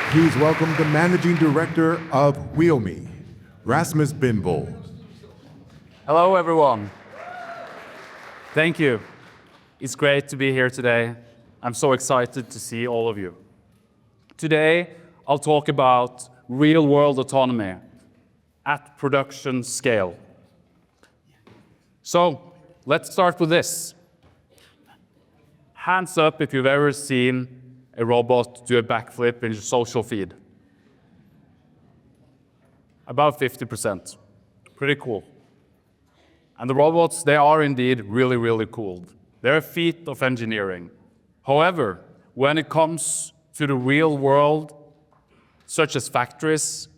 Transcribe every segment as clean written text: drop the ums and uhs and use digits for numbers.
Please welcome the Managing Director of WheelMe, Rasmus Bendvold. Hello, everyone. Thank you. It's great to be here today. I'm so excited to see all of you. Today, I'll talk about real-world autonomy at production scale. So, let's start with this. Hands up if you've ever seen a robot do a backflip in your social feed. About 50%. Pretty cool. And the robots, they are indeed really, really cool. They're a feat of engineering. However, when it comes to the real world, such as factories,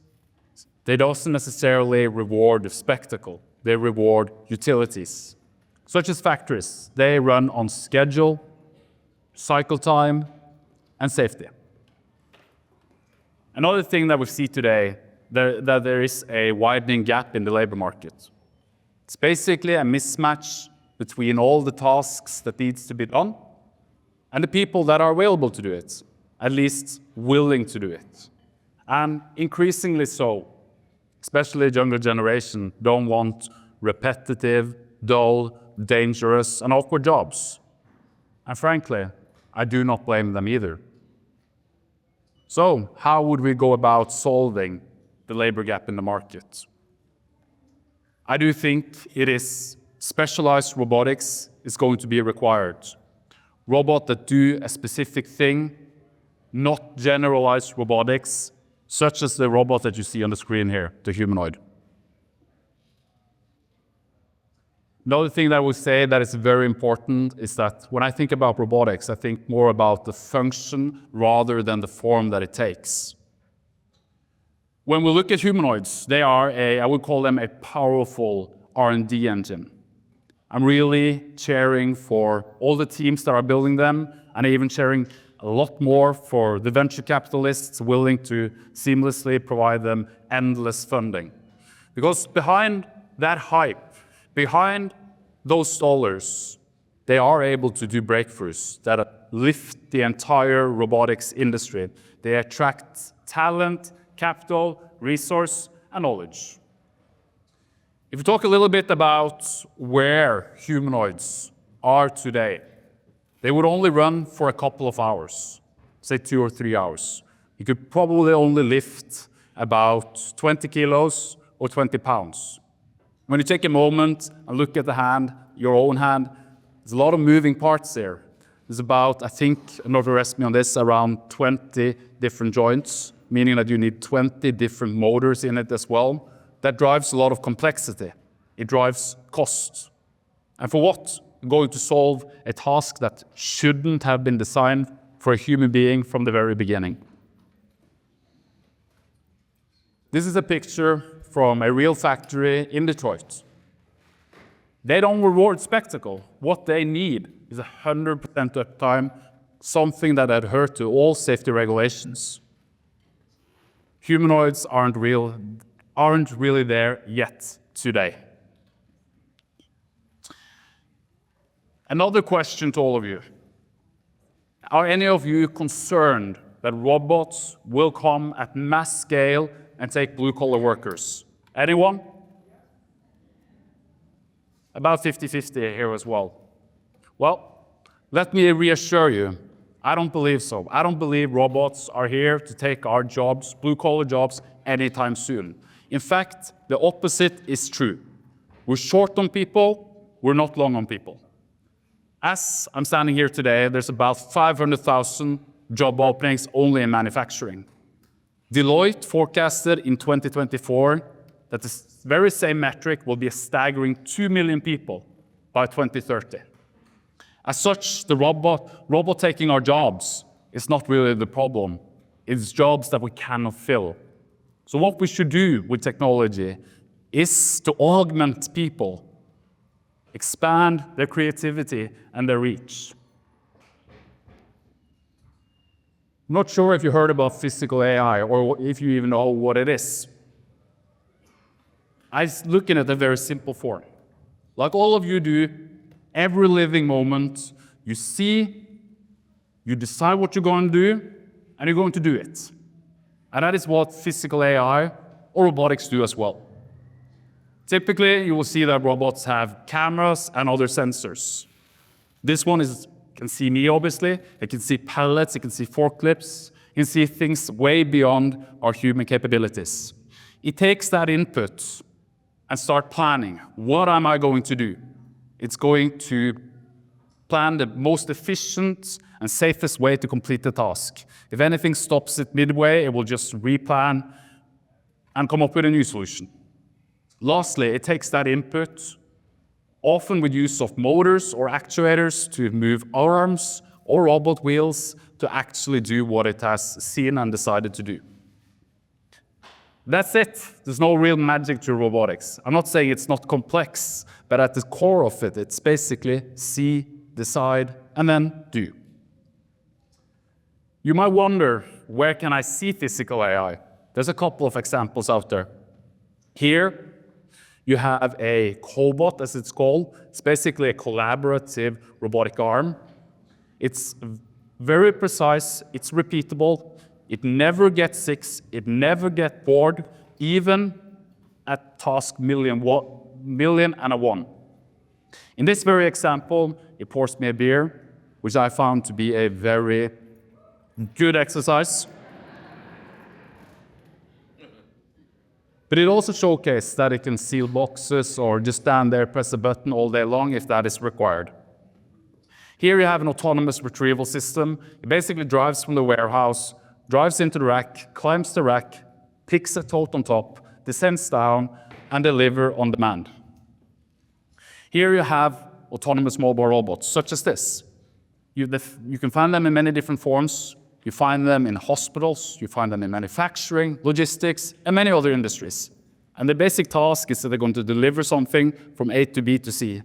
they don't necessarily reward the spectacle. They reward utilities. Such as factories, they run on schedule, cycle time, and safety. Another thing that we see today, that there is a widening gap in the labor market. It's basically a mismatch between all the tasks that needs to be done and the people that are available to do it, at least willing to do it. And increasingly so, especially the younger generation, don't want repetitive, dull, dangerous, and awkward jobs. And frankly, I do not blame them either. So, how would we go about solving the labor gap in the market? I do think it is specialized robotics is going to be required. Robots that do a specific thing, not generalized robotics, such as the robot that you see on the screen here, the humanoid. Another thing that I would say that is very important is that when I think about robotics, I think more about the function rather than the form that it takes. When we look at humanoids, they are I would call them a powerful R&D engine. I'm really cheering for all the teams that are building them, and even cheering a lot more for the venture capitalists willing to seamlessly provide them endless funding. Because behind that hype, behind those dollars, they are able to do breakthroughs that lift the entire robotics industry. They attract talent, capital, resource, and knowledge. If we talk a little bit about where humanoids are today, they would only run for a couple of hours, say 2 or 3 hours. You could probably only lift about 20 kilos or 20 pounds. When you take a moment and look at the hand, your own hand, there's a lot of moving parts there. There's about, I think, another estimate on this, around 20 different joints, meaning that you need 20 different motors in it as well. That drives a lot of complexity. It drives costs. And for what? Going to solve a task that shouldn't have been designed for a human being from the very beginning. This is a picture from a real factory in Detroit. They don't reward spectacle. What they need is 100% uptime, something that adheres to all safety regulations. Humanoids aren't really there yet today. Another question to all of you. Are any of you concerned that robots will come at mass scale and take blue-collar workers? Anyone? About 50-50 here as well. Well, let me reassure you, I don't believe so. I don't believe robots are here to take our jobs, blue-collar jobs, anytime soon. In fact, the opposite is true. We're short on people, we're not long on people. As I'm standing here today, there's about 500,000 job openings only in manufacturing. Deloitte forecasted in 2024 that the very same metric will be a staggering 2 million people by 2030. As such, the robot taking our jobs is not really the problem. It's jobs that we cannot fill. So what we should do with technology is to augment people expand their creativity and their reach. I'm not sure if you heard about physical AI or if you even know what it is. I'm looking at a very simple form. Like all of you do, every living moment, you see, you decide what you're going to do, and you're going to do it. And that is what physical AI or robotics do as well. Typically, you will see that robots have cameras and other sensors. This one can see me, obviously. It can see pallets, it can see forklifts, it can see things way beyond our human capabilities. It takes that input and start planning. What am I going to do? It's going to plan the most efficient and safest way to complete the task. If anything stops it midway, it will just replan and come up with a new solution. Lastly, it takes that input, often with use of motors or actuators to move arms or robot wheels to actually do what it has seen and decided to do. That's it. There's no real magic to robotics. I'm not saying it's not complex, but at the core of it, it's basically see, decide, and then do. You might wonder, where can I see physical AI? There's a couple of examples out there. Here, you have a cobot, as it's called. It's basically a collaborative robotic arm. It's very precise, it's repeatable, it never gets sick, it never gets bored, even at task million and a one. In this very example, it pours me a beer, which I found to be a very good exercise. But it also showcased that it can seal boxes or just stand there, press a button all day long if that is required. Here you have an autonomous retrieval system. It basically drives from the warehouse, drives into the rack, climbs the rack, picks a tote on top, descends down, and delivers on demand. Here you have autonomous mobile robots, such as this. You can find them in many different forms. You find them in hospitals, you find them in manufacturing, logistics, and many other industries. And the basic task is that they're going to deliver something from A to B to C,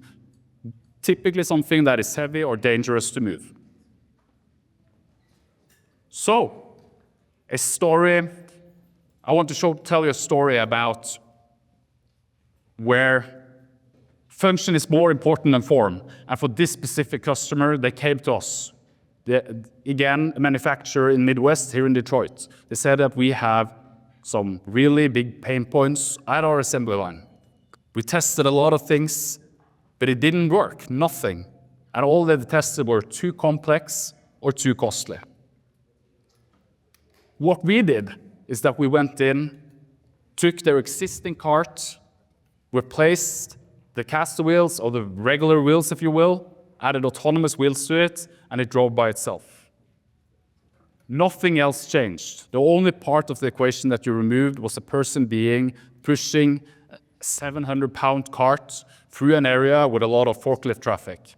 typically something that is heavy or dangerous to move. So, I want to tell you a story about where function is more important than form. And for this specific customer, they came to us. Again, a manufacturer in Midwest, here in Detroit. They said that we have some really big pain points at our assembly line. We tested a lot of things, but it didn't work, nothing. And all that they tested were too complex or too costly. What we did is that we went in, took their existing cart, replaced the caster wheels, or the regular wheels, if you will, added autonomous wheels to it, and it drove by itself. Nothing else changed. The only part of the equation that you removed was a person pushing a 700-pound cart through an area with a lot of forklift traffic.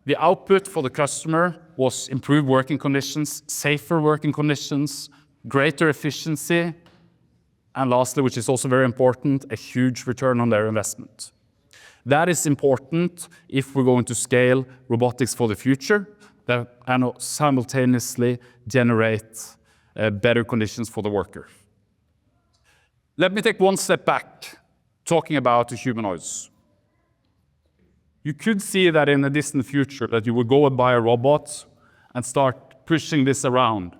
The output for the customer was improved working conditions, safer working conditions, greater efficiency, and lastly, which is also very important, a huge return on their investment. That is important if we're going to scale robotics for the future and simultaneously generate better conditions for the worker. Let me take one step back, talking about the humanoids. You could see that in the distant future that you would go and buy a robot and start pushing this around.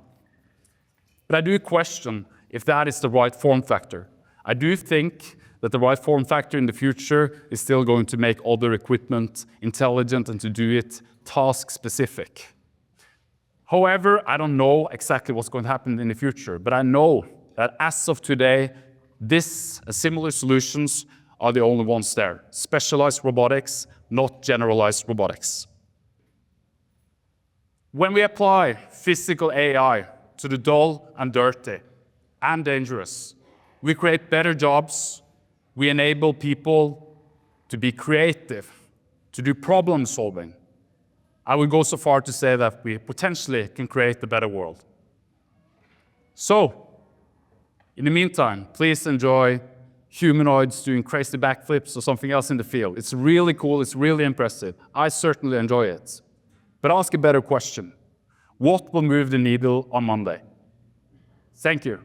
But I do question if that is the right form factor. I do think that the right form factor in the future is still going to make other equipment intelligent and to do it task-specific. However, I don't know exactly what's going to happen in the future, but I know that as of today, similar solutions are the only ones there. Specialized robotics, not generalized robotics. When we apply physical AI to the dull and dirty and dangerous, we create better jobs, we enable people to be creative, to do problem solving. I would go so far to say that we potentially can create a better world. So, in the meantime, please enjoy humanoids doing crazy backflips or something else in the field. It's really cool, it's really impressive. I certainly enjoy it. But ask a better question. What will move the needle on Monday? Thank you.